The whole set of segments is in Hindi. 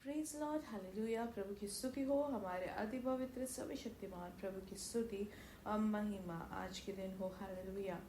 Praise Lord, hallelujah. प्रभु की स्तुति हो, हमारे अति पवित्र सर्वशक्तिमान प्रभु की स्तुति और महिमा आज के दिन हो, हालेलुया।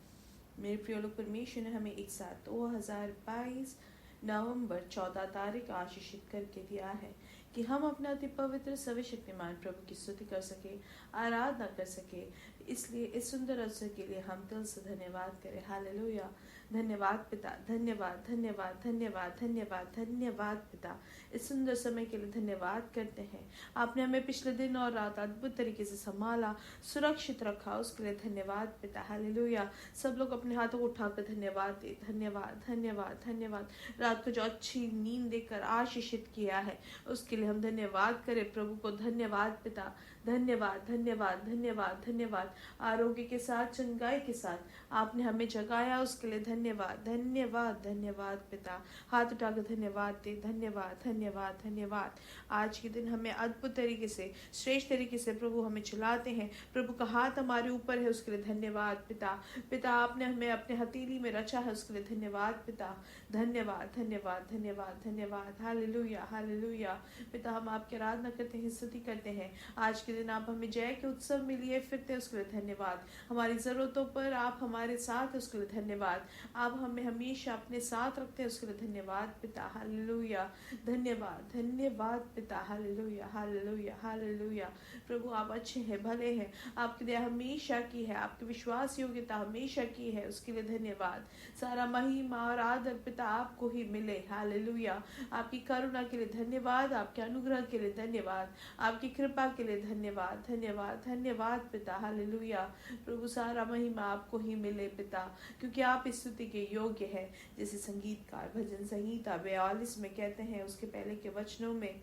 मेरे प्रिय लोग, परमेश्वर ने हमें एक साथ 2022 नवंबर 14 तारीख आशीषित करके दिया है कि हम अपना अति पवित्र सर्वशक्तिमान प्रभु की स्तुति कर सके, आराधना कर सके। इसलिए इस सुंदर अवसर के लिए हम दिल से धन्यवाद करें, हालेलुया। धन्यवाद पिता, धन्यवाद धन्यवाद धन्यवाद धन्यवाद धन्यवाद पिता। इस सुंदर समय के लिए धन्यवाद करते हैं। आपने हमें पिछले दिन और रात अद्भुत तरीके से संभाला, सुरक्षित रखा, उसके लिए धन्यवाद पिता, हालेलुया। सब लोग अपने हाथों को उठाकर धन्यवाद दे। धन्यवाद धन्यवाद धन्यवाद। रात को जो अच्छी नींद देकर आशीषित किया है उसके लिए हम धन्यवाद करें। प्रभु को धन्यवाद पिता, धन्यवाद धन्यवाद धन्यवाद धन्यवाद। आरोग्य के साथ, चंगाई के साथ आपने हमें जगाया, उसके लिए धन्यवाद धन्यवाद धन्यवाद पिता। हाथ उठाकर धन्यवाद दे। धन्यवाद धन्यवाद धन्यवाद। आज के दिन हमें अद्भुत तरीके से, श्रेष्ठ तरीके से प्रभु हमें चलाते हैं। प्रभु का हाथ हमारे ऊपर है, उसके लिए धन्यवाद पिता। पिता, आपने हमें अपने हथेली में रचा है, उसके लिए धन्यवाद पिता। धन्यवाद धन्यवाद धन्यवाद धन्यवाद। Hallelujah hallelujah. पिता, हम आपकी आराधना करते हैं, स्तुति करते हैं। आज के दिन आप हमें जय के उत्सव में लिए फिरते, उसके लिए धन्यवाद। हमारी जरूरतों पर आप हमारे साथ हैं, उसके लिए धन्यवाद। आप हमें हमेशा अपने साथ रखते हैं, उसके लिए धन्यवाद पिता, हालेलुया। धन्यवाद धन्यवाद पिता, हालेलुया हालेलुया हालेलुया। प्रभु, आप अच्छे हैं, भले हैं। आपकी दया हमेशा की है, आपकी विश्वास योग्यता हमेशा की है, उसके लिए धन्यवाद। सारा महिमा और आदर पिता आपको ही मिले, हालेलुया। आपकी करुणा के लिए धन्यवाद, आपके अनुग्रह के लिए धन्यवाद, आपकी कृपा के लिए धन्यवाद धन्यवाद धन्यवाद पिता, हालेलुया। प्रभु, सारा महिमा आपको ही मिले पिता, क्योंकि आप इस स्तुति के योग्य है। जैसे संगीतकार भजन संहिता 42 में कहते हैं, उसके पहले के वचनों में,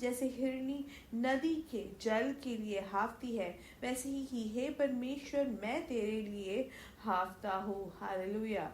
जैसे हिरनी नदी के जल के लिए हाफती है, वैसे ही हे परमेश्वर मैं तेरे लिए हाफता हूँ, हालेलुया।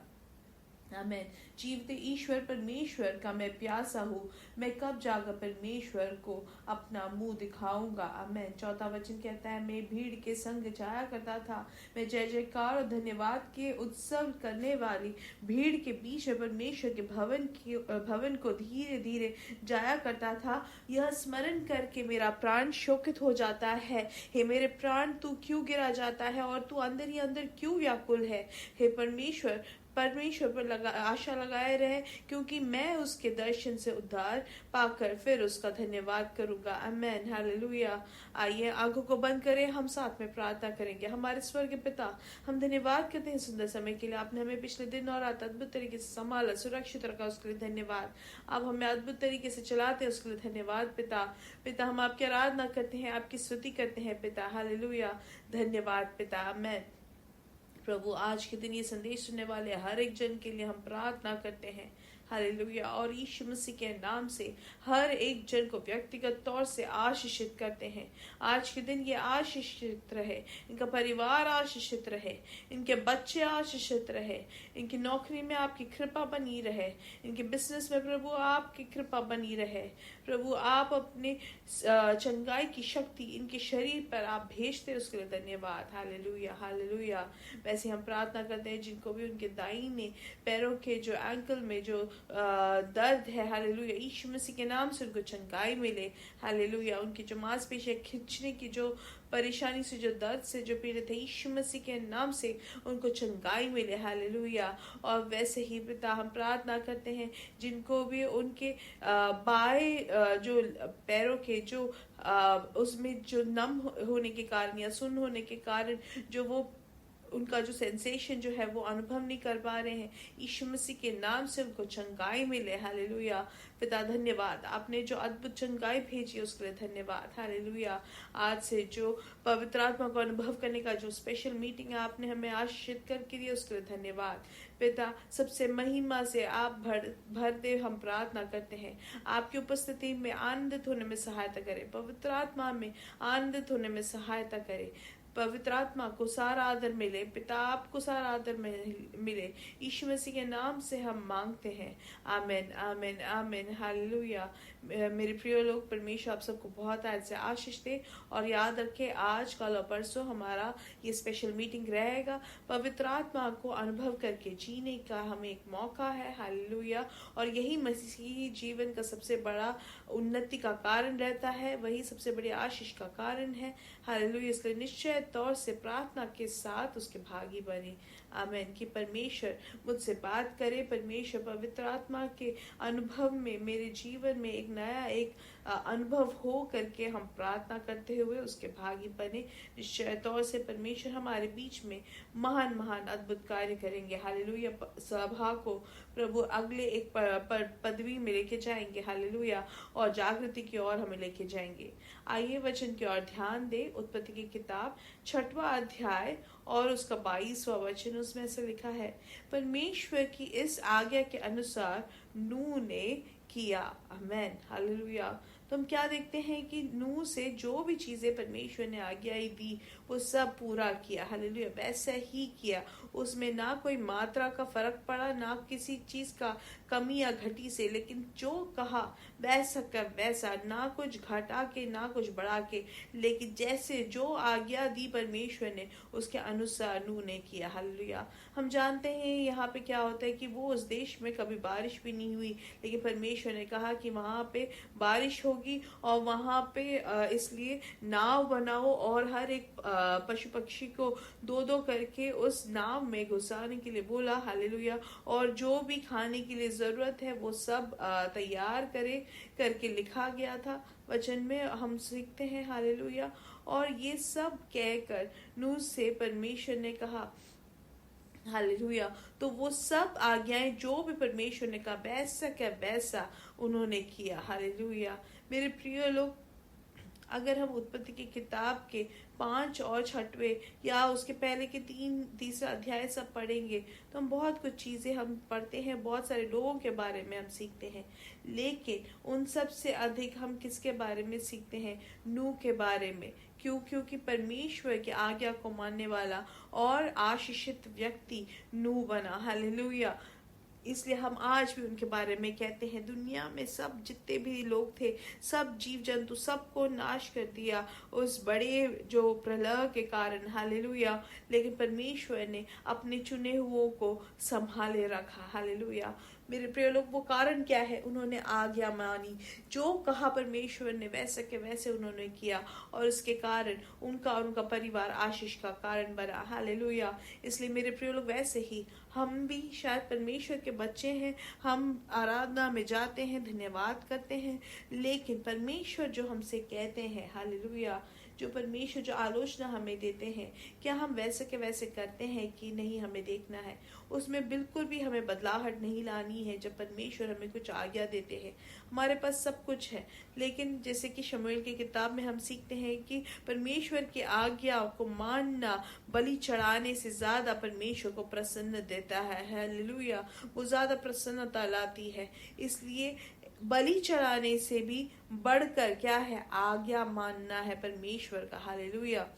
आमेन। जीवते ईश्वर परमेश्वर का मैं प्यासा हूँ, मैं कब जाकर परमेश्वर को अपना मुंह दिखाऊंगा। आमेन। 4था वचन कहता है, मैं भीड़ के संग जाया करता था, मैं जय जयकार और धन्यवाद के उत्सव करने वाली भीड़ के बीच में परमेश्वर के भवन को धीरे धीरे जाया करता था। यह स्मरण करके मेरा प्राण शोकित हो जाता है। हे मेरे प्राण, तू क्यों गिरा जाता है और तू अंदर ही अंदर क्यों व्याकुल है। हे परमेश्वर पर आशा लगाए रहे, क्योंकि मैं उसके दर्शन से उद्धार पाकर फिर उसका धन्यवाद करूंगा। आमेन, हालेलुया। आइए आंखों को बंद करें, हम साथ में प्रार्थना करेंगे। हमारे स्वर्ग पिता, हम धन्यवाद करते हैं सुंदर समय के लिए। आपने हमें पिछले दिन और रात अद्भुत तरीके से संभाला, सुरक्षित रखा, उसके लिए धन्यवाद। आप हमें अद्भुत तरीके से चलाते हैं, उसके लिए धन्यवाद पिता। पिता, हम आपकी आराधना करते हैं, आपकी स्तुति करते हैं पिता, हालेलुया। धन्यवाद पिता। आमेन। प्रभु, आज के दिन ये संदेश सुनने वाले हर एक जन के लिए हम प्रार्थना करते हैं, हालेलुया। और यीशु मसीह के नाम से हर एक जन को व्यक्तिगत तौर से आशीषित करते हैं। आज के दिन ये आशीषित रहे, इनका परिवार आशीषित रहे, इनके बच्चे आशीषित रहे, इनकी नौकरी में आपकी कृपा बनी रहे, इनके बिजनेस में प्रभु आपकी कृपा बनी रहे। प्रभु, आप अपने चंगाई की शक्ति इनके शरीर पर आप भेजते, उसके लिए धन्यवाद, हालेलुया हालेलुया। वैसे हम प्रार्थना करते हैं, जिनको भी उनके दाहिने पैरों के जो एंकल में जो दर्द है, हालेलुया, यीशु मसीह के नाम से उनको चंगाई मिले, हालेलुया। उनकी जो मांसपेशियां खींचने की जो परेशानी से, जो दर्द से जो पीड़ित है, यीशु मसीह के नाम से उनको चंगाई मिले, हालेलुया। और वैसे ही पिता, हम प्रार्थना करते हैं, जिनको भी उनके बाएं जो पैरों के जो उसमें जो नम होने के कारण या सुन्न होने के कारण जो वो उनका जो सेंसेशन जो है वो अनुभव नहीं कर पा रहे हैं, यीशु मसीह के नाम से उनको चंगाई मिले, हालेलुया। पिता, धन्यवाद। आपने जो अद्भुत चंगाई भेजी उसके लिए धन्यवाद, हालेलुया। आज से जो पवित्र आत्मा को अनुभव करने का जो स्पेशल मीटिंग है आपने हमें आशीषित करके दिया, उसके लिए धन्यवाद। पिता, सबसे महिमा से आप भर दे, हम प्रार्थना करते हैं। आपकी उपस्थिति में आनंदित होने में सहायता करें, पवित्र आत्मा में आनंदित होने में सहायता करें। पवित्र आत्मा को सारा आदर मिले, पिता आपको सारा आदर मिले। यीशु मसीह के नाम से हम मांगते हैं, आमीन आमीन आमीन, हालेलुया। मेरे प्रिय लोग, परमेश्वर आप सबको बहुत आज से आशीष दे और याद रखे आज कल और परसों हमारा ये स्पेशल मीटिंग रहेगा। पवित्र आत्मा को अनुभव करके जीने का हमें एक मौका है, हालेलुया। और यही मसीही जीवन का सबसे बड़ा उन्नति का कारण रहता है, वही सबसे बड़ी आशीष का कारण है, हालेलुया। इसलिए निश्चय तौर से प्रार्थना के साथ उसके भागी बने, आमीन। कि परमेश्वर मुझसे बात करे, परमेश्वर पवित्र आत्मा के अनुभव में मेरे जीवन में एक नया अनुभव हो करके हम प्रार्थना करते हुए उसके भागी बने। निश्चय तौर से परमेश्वर हमारे बीच में महान महान अद्भुत कार्य करेंगे, हालेलुया। सभा को प्रभु अगले एक पदवी में लेके जाएंगे, हालेलुया, और जागृति की ओर हमें लेके जाएंगे। आइए वचन की ओर ध्यान दे। उत्पत्ति की किताब 6वां अध्याय और उसका 22वां वचन, उसमें ऐसा लिखा है, परमेश्वर की इस आज्ञा के अनुसार नूह ने किया, आमीन, हालेलुया। तो हम क्या देखते हैं कि नूह से जो भी चीजें परमेश्वर ने आज्ञाएं दी वो सब पूरा किया, हालेलुया, वैसा ही किया। उसमें ना कोई मात्रा का फर्क पड़ा, ना किसी चीज का कमी या घटी से, लेकिन जो कहा वैसा का वैसा, ना कुछ घटा के ना कुछ बढ़ा के, लेकिन जैसे जो आज्ञा दी परमेश्वर ने उसके अनुसार नूह ने किया, हालेलुया। हम जानते हैं यहाँ पे क्या होता है कि वो उस देश में कभी बारिश भी नहीं हुई, लेकिन परमेश्वर ने कहा कि वहां पे बारिश होगी और वहां पे इसलिए नाव बनाओ और हर एक पशु पक्षी को दो दो करके उस नाव में घुसाने के लिए बोला, हालेलुया। और जो भी खाने के लिए जरूरत है वो सब तैयार करके लिखा गया था वचन में, हम सीखते हैं, हालेलुया। और ये सब कहकर नूह से परमेश्वर ने कहा, हालेलुया। तो वो सब आज्ञाएं जो भी परमेश्वर ने कहा वैसा क्या वैसा उन्होंने किया, हालेलुया। मेरे प्रिय लोग, अगर हम उत्पत्ति की किताब के 5 और 6वें या उसके पहले के 3-3 अध्याय सब पढ़ेंगे तो हम बहुत कुछ चीजें हम पढ़ते हैं, बहुत सारे लोगों के बारे में हम सीखते हैं, लेकिन उन सब से अधिक हम किसके बारे में सीखते हैं? नूह के बारे में। क्योंकि परमेश्वर की आज्ञा को मानने वाला और आशीषित व्यक्ति नूह बना, हालेलुया। इसलिए हम आज भी उनके बारे में कहते हैं, दुनिया में सब जितने भी लोग थे, सब जीव जंतु, सबको नाश कर दिया उस बड़े जो प्रलय के कारण, हालेलुया। लेकिन परमेश्वर ने अपने चुने हुओं को संभाले रखा, हालेलुया। मेरे प्रिय लोग, वो कारण क्या है? उन्होंने आज्ञा मानी, जो कहा परमेश्वर ने वैसे के वैसे उन्होंने किया, और उसके कारण उनका और उनका परिवार आशीष का कारण बना, हालेलुया। इसलिए मेरे प्रिय लोग, वैसे ही हम भी शायद परमेश्वर के बच्चे हैं, हम आराधना में जाते हैं, धन्यवाद करते हैं, लेकिन परमेश्वर जो हमसे कहते हैं, हालेलुया, जो परमेश्वर जो आलोचना हमें देते हैं, क्या हम वैसे के वैसे करते हैं कि नहीं? हमें देखना है, उसमें बिल्कुल भी हमें बदलाहट नहीं लानी है। जब परमेश्वर हमें कुछ आज्ञा देते हैं, हमारे पास सब कुछ है, लेकिन जैसे कि शमूएल की किताब में हम सीखते हैं कि परमेश्वर की आज्ञा को मानना बलि चढ़ाने से ज्यादा परमेश्वर को प्रसन्न देता है, हालेलुया। वो ज्यादा प्रसन्नता लाती है। इसलिए बलि चढ़ाने से भी बढ़कर क्या है? आज्ञा मानना है परमेश्वर का, हालेलुया,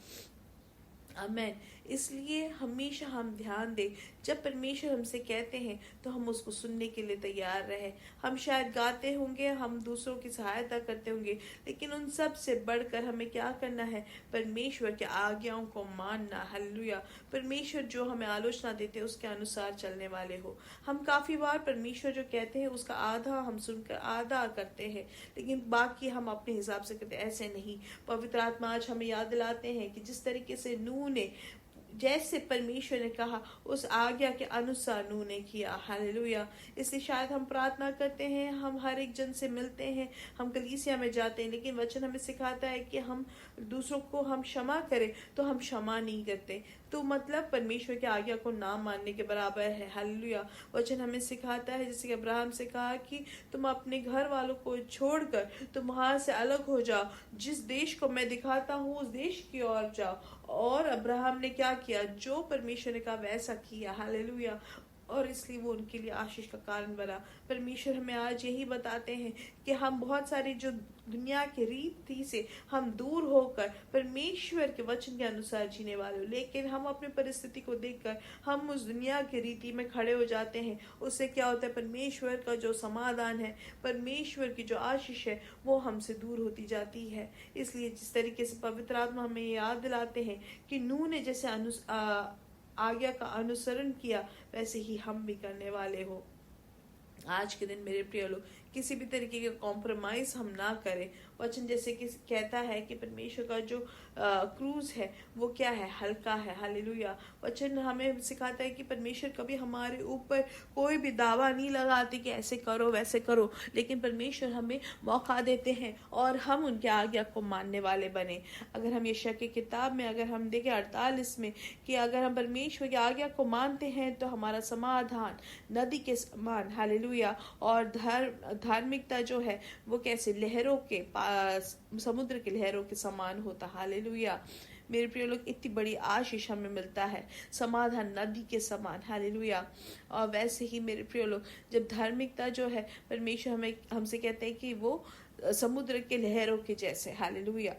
आमीन। इसलिए हमेशा हम ध्यान दें, जब परमेश्वर हमसे कहते हैं तो हम उसको सुनने के लिए तैयार रहे। हम शायद गाते होंगे, हम दूसरों की सहायता करते होंगे, लेकिन उन सब से बढ़कर हमें क्या करना है? परमेश्वर के आज्ञाओं को मानना, हालेलुया। परमेश्वर जो हमें आलोचना देते हैं उसके अनुसार चलने वाले हो। हम काफी बार परमेश्वर जो कहते हैं उसका आधा हम सुनकर आधा करते हैं, लेकिन बाकी हम अपने हिसाब से करते हैं। ऐसे नहीं, पवित्र आत्मा आज हमें याद दिलाते हैं कि जिस तरीके से नूह ने, जैसे परमेश्वर ने कहा उस आज्ञा के अनुसार नूह ने किया, हालेलुया। इसलिए शायद हम प्रार्थना करते हैं, हम हर एक जन से मिलते हैं, हम कलीसिया में जाते हैं, लेकिन वचन हमें सिखाता है कि हम दूसरों को हम क्षमा करें, तो हम क्षमा नहीं करते, तो मतलब परमेश्वर की आज्ञा को ना मानने के बराबर है, हालेलुया। वचन हमें सिखाता है, जैसे कि अब्राहम से कहा कि तुम अपने घर वालों को छोड़कर तुम वहां से अलग हो जाओ, जिस देश को मैं दिखाता हूँ उस देश की ओर जाओ। और अब्राहम ने क्या किया? जो परमेश्वर ने कहा वैसा किया, हालेलुया। और इसलिए वो उनके लिए आशीष का कारण बना। परमेश्वर हमें आज यही बताते हैं कि हम बहुत सारी जो दुनिया की रीति से हम दूर होकर परमेश्वर के वचन के अनुसार जीने वाले हो, लेकिन हम अपनी परिस्थिति को देखकर हम उस दुनिया की रीति में खड़े हो जाते हैं। उससे क्या होता है, परमेश्वर का जो समाधान है, परमेश्वर की जो आशीष है, वो हमसे दूर होती जाती है। इसलिए जिस तरीके से पवित्र आत्मा हमें याद दिलाते हैं कि नूह ने जैसे आज्ञा का अनुसरण किया, वैसे ही हम भी करने वाले हो। आज के दिन मेरे प्रिय लोग, किसी भी तरीके का कॉम्प्रोमाइज हम ना करें। वचन जैसे कि कहता है कि परमेश्वर का जो क्रूज है वो क्या है, हल्का है। हालेलुया। वचन हमें सिखाता है कि परमेश्वर कभी हमारे ऊपर कोई भी दावा नहीं लगाते कि ऐसे करो वैसे करो, लेकिन परमेश्वर हमें मौका देते हैं और हम उनके आज्ञा को मानने वाले बने। अगर हम यशायाह की किताब में अगर हम देखें 48 में कि अगर हम परमेश्वर की आज्ञा को मानते हैं तो हमारा समाधान नदी के समान, हालेलुया, और धार्मिकता जो है वो कैसे लहरों के समुद्र के लहरों के समान होता। हालेलुया। मेरे प्रिय लोग, इतनी बड़ी आशीष हमें मिलता है, समाधान नदी के समान। हालेलुया। और वैसे ही मेरे प्रिय लोग, जब धार्मिकता जो है परमेश्वर हमसे कहते हैं कि वो समुद्र के लहरों के जैसे। हालेलुया।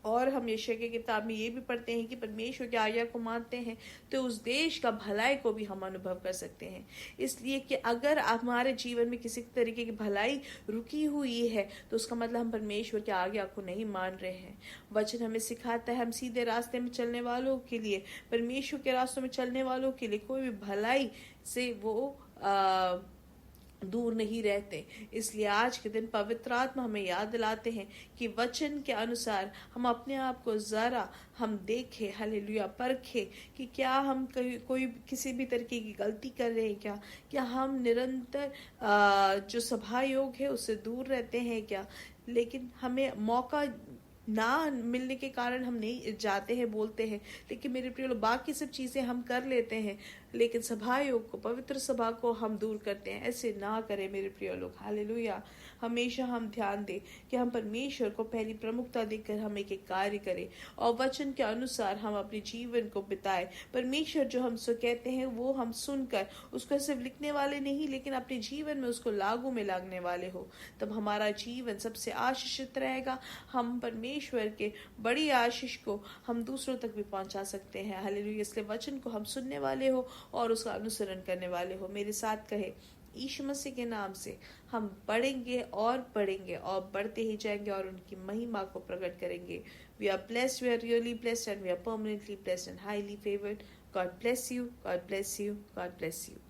और हम यशायाह की किताब में ये भी पढ़ते हैं कि परमेश्वर की आज्ञा को मानते हैं तो उस देश का भलाई को भी हम अनुभव कर सकते हैं। इसलिए कि अगर हमारे जीवन में किसी तरीके की भलाई रुकी हुई है तो उसका मतलब हम परमेश्वर की आज्ञा को नहीं मान रहे हैं। वचन हमें सिखाता है हम सीधे रास्ते में चलने वालों के लिए, परमेश्वर के रास्तों में चलने वालों के लिए कोई भी भलाई से वो दूर नहीं रहते। इसलिए आज के दिन पवित्र आत्मा हमें याद दिलाते हैं कि वचन के अनुसार हम अपने आप को जरा हम देखें, हालेलुया, परखें कि क्या हम कोई किसी भी तरीके की गलती कर रहे हैं क्या हम निरंतर जो सभा योग है उससे दूर रहते हैं क्या। लेकिन हमें मौका ना मिलने के कारण हम नहीं जाते हैं, बोलते हैं, लेकिन मेरे प्रिय लोग बाकी सब चीजें हम कर लेते हैं, लेकिन सभा योग को, पवित्र सभा को हम दूर करते हैं। ऐसे ना करें मेरे प्रिय लोग। हालेलुया। हमेशा हम ध्यान दें कि हम परमेश्वर को पहली प्रमुखता देकर हम एक कार्य करें और वचन के अनुसार हम अपने जीवन को बिताएं। परमेश्वर जो हमसे कहते हैं वो हम सुनकर उसको सिर्फ लिखने वाले नहीं, लेकिन अपने जीवन में उसको लागू में लागने वाले हो, तब हमारा जीवन सबसे आशीषित रहेगा। हम परमेश्वर के बड़ी आशीष को हम दूसरों तक भी पहुंचा सकते हैं। हालेलुया। इसलिए वचन को हम सुनने वाले हो और उसका अनुसरण करने वाले हो। मेरे साथ कहे, यीशु मसीह के नाम से हम बढ़ेंगे और बढ़ते ही जाएंगे और उनकी महिमा को प्रकट करेंगे। We are blessed, we are really blessed and we are permanently blessed and highly favoured. God bless you, God bless you, God bless you.